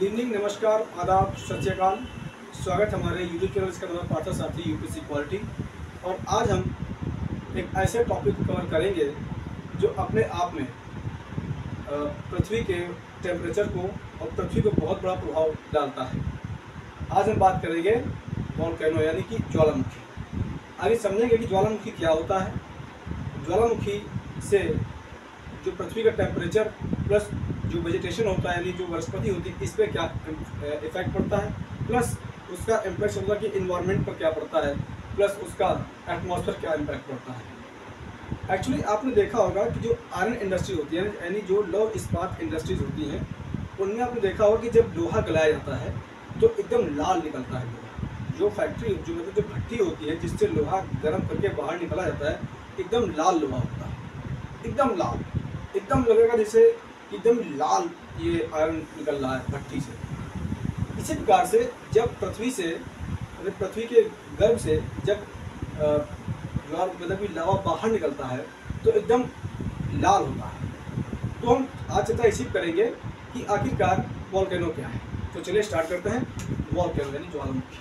Good evening, नमस्कार, आदाब, सत श्री अकाल। स्वागत हमारे यूट्यूब चैनल का नाम पार्था साथी यूपीएससी क्वालिटी। और आज हम एक ऐसे टॉपिक को कवर करेंगे जो अपने आप में पृथ्वी के टेम्परेचर को और पृथ्वी को बहुत बड़ा प्रभाव डालता है। आज हम बात करेंगे वोल्केनो यानी कि ज्वालामुखी। आगे समझेंगे कि ज्वालामुखी क्या होता है, ज्वालामुखी से जो पृथ्वी का टेम्परेचर प्लस जो वेजिटेशन होता है यानी जो वनस्पति होती है इस पर क्या इफेक्ट पड़ता है, प्लस उसका इम्पैक्ट होता है कि इन्वायरमेंट पर क्या पड़ता है, प्लस उसका एटमॉस्फेयर क्या इम्पैक्ट पड़ता है। एक्चुअली आपने देखा होगा कि जो आयरन इंडस्ट्री होती है यानी जो लौह इस्पात इंडस्ट्रीज होती हैं उनमें आपने देखा होगा कि जब लोहा गलाया जाता है तो एकदम लाल निकलता है लोहा। जो फैक्ट्री जो मतलब जो भट्टी होती है जिससे लोहा गर्म करके बाहर निकला जाता है एकदम लाल लोहा होता है, एकदम लाल, एकदम लगेगा जैसे एकदम लाल ये आयरन निकल रहा है भट्टी से। इसी प्रकार से जब पृथ्वी से पृथ्वी के गर्भ से जब मतलब कि लावा बाहर निकलता है तो एकदम लाल होता है। तो हम आज चर्चा इसी करेंगे कि आखिरकार वोल्केनो क्या है। तो चलिए स्टार्ट करते हैं। वोल्केनो यानी ज्वालामुखी।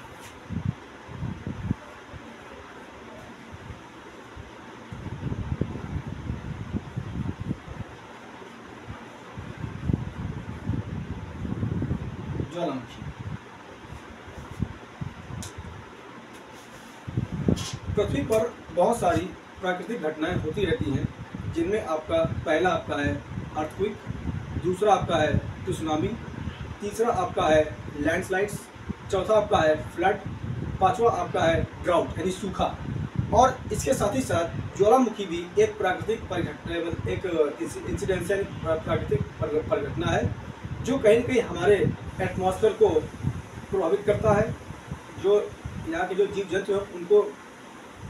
ज्वालामुखी पृथ्वी पर बहुत सारी प्राकृतिक घटनाएं होती रहती हैं, जिनमें पहला आपका है अर्थक्वेक, दूसरा आपका है सुनामी, तीसरा आपका है लैंडस्लाइड्स, चौथा आपका है फ्लड, पांचवा आपका है ड्राउट यानी सूखा। और इसके साथ ही साथ ज्वालामुखी भी एक प्राकृतिक एक इंसिडेंस यानी प्राकृतिक परिघटना है जो कहीं न कहीं हमारे एटमॉस्फेयर को प्रभावित करता है, जो यहाँ के जो जीव जंतु हैं उनको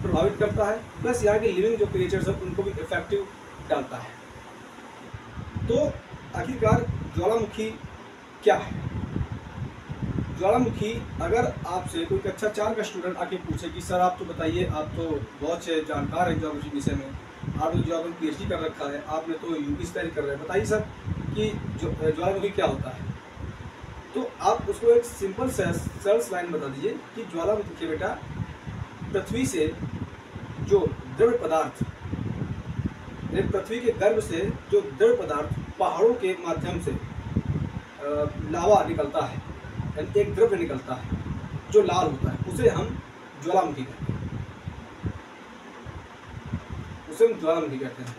प्रभावित करता है, प्लस यहाँ के लिविंग जो क्रिएचर्स हैं उनको भी इफेक्टिव डालता है। तो आखिरकार ज्वालामुखी क्या है? ज्वालामुखी अगर आपसे कोई कक्षा 4 का स्टूडेंट आके पूछे कि सर आप तो बताइए, आप तो बहुत से जानकार हैं ज्वालामुखी विषय में, आपने जो आपने पीएचडी कर रखा है, आपने तो यूपीएससी तैयारी कर रहे हैं, बताइए सर कि ज्वालामुखी क्या होता है। तो आप उसको एक सिंपल सरल लाइन बता दीजिए कि ज्वालामुखी के बेटा पृथ्वी से जो द्रव्य पदार्थ, पृथ्वी के गर्भ से जो द्रव्य पदार्थ पहाड़ों के माध्यम से लावा निकलता है, यानी एक द्रव्य निकलता है जो लाल होता है, उसे हम ज्वालामुखी कहते हैं, उसे हम ज्वालामुखी कहते हैं।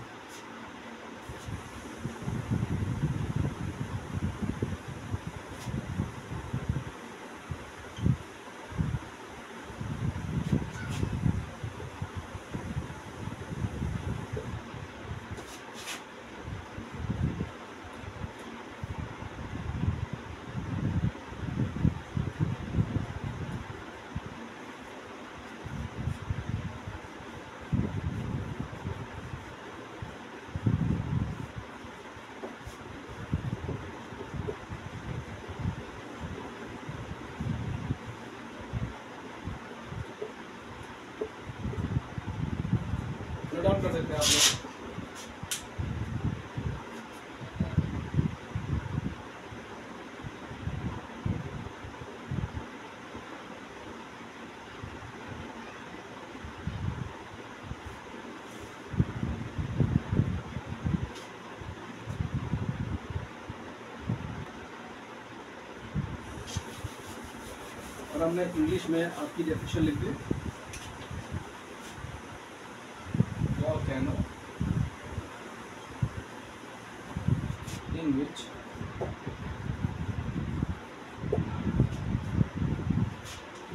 डाउन कर सकते हैं आप लोग। और हमने इंग्लिश में आपकी डेफिनेशन लिख दी। Volcano in which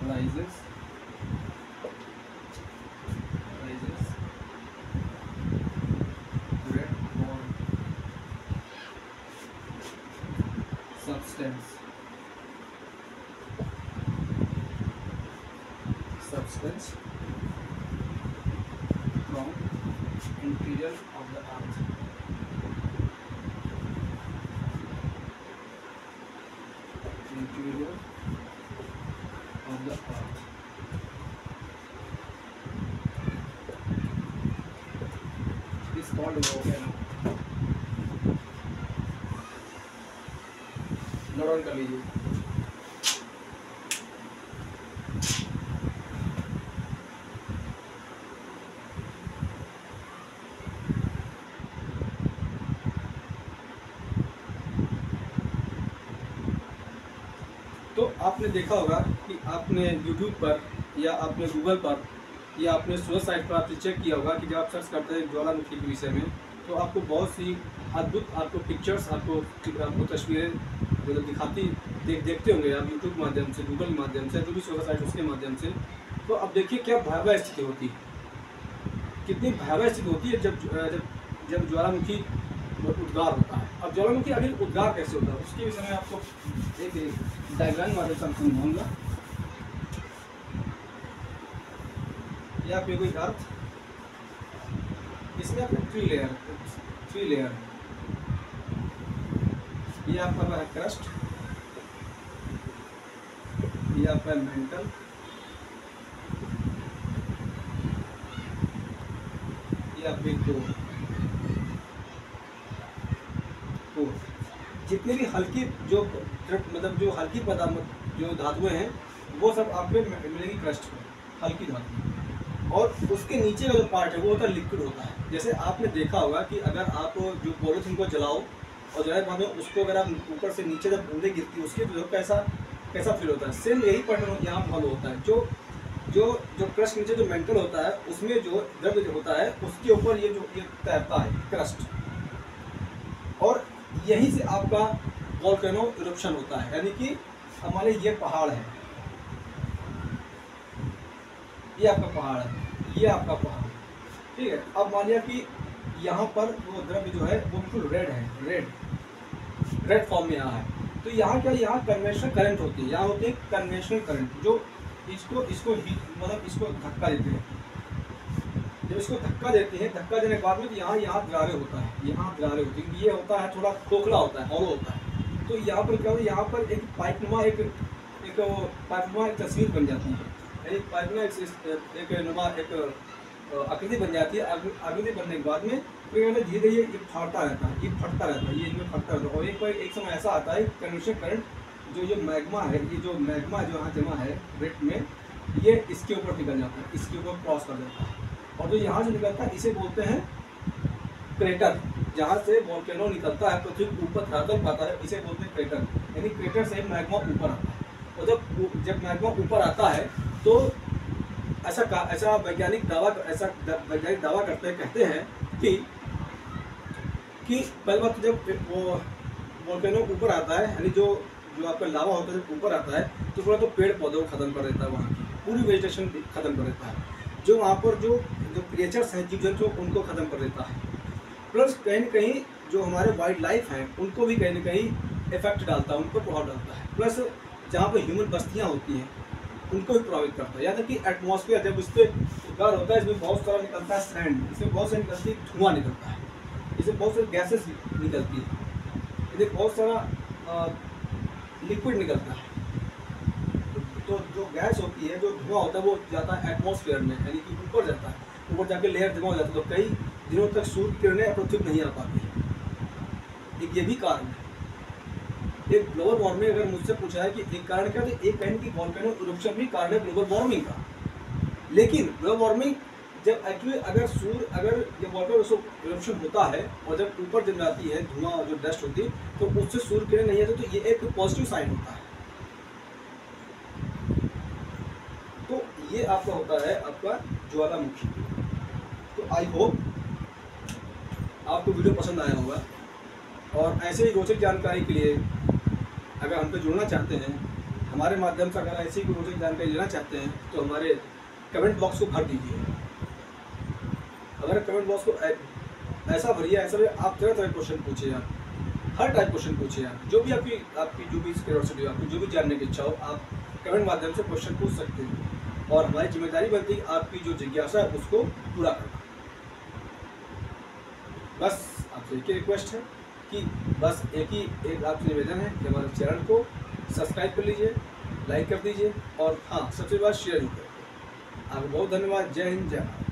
rises red ball substance from interior of the earth. Interior of the earth. Is called volcano. Camera on कर लीजिए। तो आपने देखा होगा कि आपने YouTube पर या आपने गूगल पर या आपने सोशल साइट पर आपने चेक किया होगा कि जब आप सर्च करते हैं ज्वालामुखी के विषय में तो आपको बहुत सी अद्भुत आपको पिक्चर्स आपको तस्वीरें मतलब देखते होंगे आप यूट्यूब के माध्यम से, गूगल के माध्यम से, जो भी सोशल साइट उसके माध्यम से। तो अब देखिए क्या भयावह स्थिति होती है, कितनी भयावह स्थिति होती है जब ज्वालामुखी उद्गार होता है। अब ज्वालामुखी आखिर उद्गार कैसे होता है उसके विषय में आपको एक डायग्राम माध्यम से समझाऊंगा। ये आपके कोई अर्थ, इसमें आपको थ्री लेयर, ये आपका है क्रस्ट, ये आपका मेंटल, ये आपके कोर। जितने भी हल्की जो हल्की पदार्थ जो धातुएं हैं वो सब आपके मिलेंगी क्रस्ट में, हल्की धातु। और उसके नीचे का जो पार्ट है वो होता है लिक्विड होता है। जैसे आपने देखा होगा कि अगर आप जो पॉलीथीन को जलाओ और जलाए बाद में उसको अगर आप ऊपर से नीचे जब बूंदे गिरती है उसके जो कैसा फील होता है, सेम यही पैटर्न यहाँ फॉलो होता है। जो क्रस्ट नीचे जो मेंटल होता है उसमें जो द्रव्य होता है उसके ऊपर ये तैरता है क्रस्ट, और यहीं से आपका वोल्केनो इरप्शन होता है। यानी कि हमारे ये पहाड़ है, ये आपका पहाड़ है, ये आपका पहाड़, ठीक है। अब मान लिया कि यहाँ पर वो द्रव्य जो है वो बिल्कुल रेड है, रेड फॉर्म में यहाँ है। तो यहाँ क्या, यहाँ कन्वेंशनल करंट होती है, यहाँ होती है कन्वेंशनल करंट जो इसको धक्का देते हैं। जब इसको धक्का देते हैं, धक्का देने के बाद में यहाँ दरारें होता है, यहाँ दरारें होती है। ये होता है थोड़ा खोखला होता है, हॉलो होता है। तो यहाँ पर क्या होता है, यहाँ पर एक पाइपनुमा एक तस्वीर बन जाती है, एक पाइपनुमा एक आकृति बन जाती है। आकृति बनने के बाद में धीरे धीरे ये फटता रहता है, ये फटता रहता है, ये इनमें फटता रहता है। और एक समय ऐसा आता है कन्वेंशनल करंट जो मैग्मा है, ये जो मैग्मा जो यहाँ जमा है रेत में, ये इसके ऊपर निकल जाता है, इसके ऊपर क्रॉस कर जाता है। और जो यहाँ से निकलता है इसे बोलते हैं क्रेटर। जहाँ से वोल्केनो निकलता है पृथ्वी तो ऊपर धरातल पाता है, इसे बोलते हैं क्रेटर। यानी क्रेटर से मैग्मा ऊपर आता है। और जब मैग्मा ऊपर आता है तो ऐसा वैज्ञानिक दावा करते हैं, कहते हैं कि पहली बात जब वो वोल्केनो ऊपर आता है, यानी जो आपका लावा होता है जब ऊपर आता है तो पूरा तो पेड़ पौधों को खत्म कर देता है, वहाँ की पूरी वेजिटेशन खत्म कर देता है। जो वहाँ पर जो क्रिएचर्स हैं, जीव जंतु, उनको ख़त्म कर देता है। प्लस कहीं न कहीं जो हमारे वाइल्ड लाइफ हैं उनको भी कहीं न कहीं इफेक्ट डालता है, उनको प्रभाव डालता है। प्लस जहाँ पर ह्यूमन बस्तियाँ होती हैं उनको भी प्रभावित करता है। यहाँ तक कि एटमॉस्फेयर जब उस पर उद्गार होता है, इसमें बहुत सारा निकलता है सैंड, इसमें बहुत सारी निकलती है धुआं निकलता है, इसमें बहुत सारी गैसेस निकलती है, इसमें बहुत सारा लिक्विड निकलता है। तो जो गैस होती है, जो धुआं होता है वो जाता है एटमॉस्फेयर में, यानी कि ऊपर जाता है, ऊपर जाके लेयर जमा हो जाती है। तो कई दिनों तक सूर्य किरणें पृथ्वी नहीं आ पाती। एक ये भी कारण है। एक ग्लोबल वार्मिंग अगर मुझसे पूछा है कि एक कारण क्या, तो एक कहने की वोल्केनो इरप्शन भी कारण है ग्लोबल वार्मिंग का। लेकिन ग्लोबल वार्मिंग जब एक्चुअली अगर ये वोल्केनो इरप्शन होता है और जब ऊपर जम जाती है धुआं जो डस्ट होती है तो उससे सूर्य किरण नहीं आती, तो ये एक पॉजिटिव साइन होता है। तो ये आपका होता है आपका ज्वालामुखी। तो आई होप आपको वीडियो पसंद आया होगा, और ऐसे ही रोचक जानकारी के लिए अगर हम पे जुड़ना चाहते हैं, हमारे माध्यम से अगर ऐसी कोई रोचक जानकारी लेना चाहते हैं तो हमारे कमेंट बॉक्स को भर दीजिए। अगर कमेंट बॉक्स को ऐसा भरिए, आप तरह तरह क्वेश्चन पूछिए, आप हर टाइप क्वेश्चन पूछिए, आप जो भी आपकी जो भी क्यूरियोसिटी, आपको जो भी जानने की इच्छा हो, आप कमेंट माध्यम से क्वेश्चन पूछ सकते हैं। और हमारी जिम्मेदारी बनती है आपकी जो जिज्ञासा है उसको पूरा करना। बस आपसे एक ही रिक्वेस्ट है कि बस एक आपसे निवेदन है कि हमारे चैनल को सब्सक्राइब कर लीजिए, लाइक कर दीजिए, और हाँ, सबसे बात शेयर भी करें। आपको बहुत धन्यवाद। जय हिंद, जय भारत।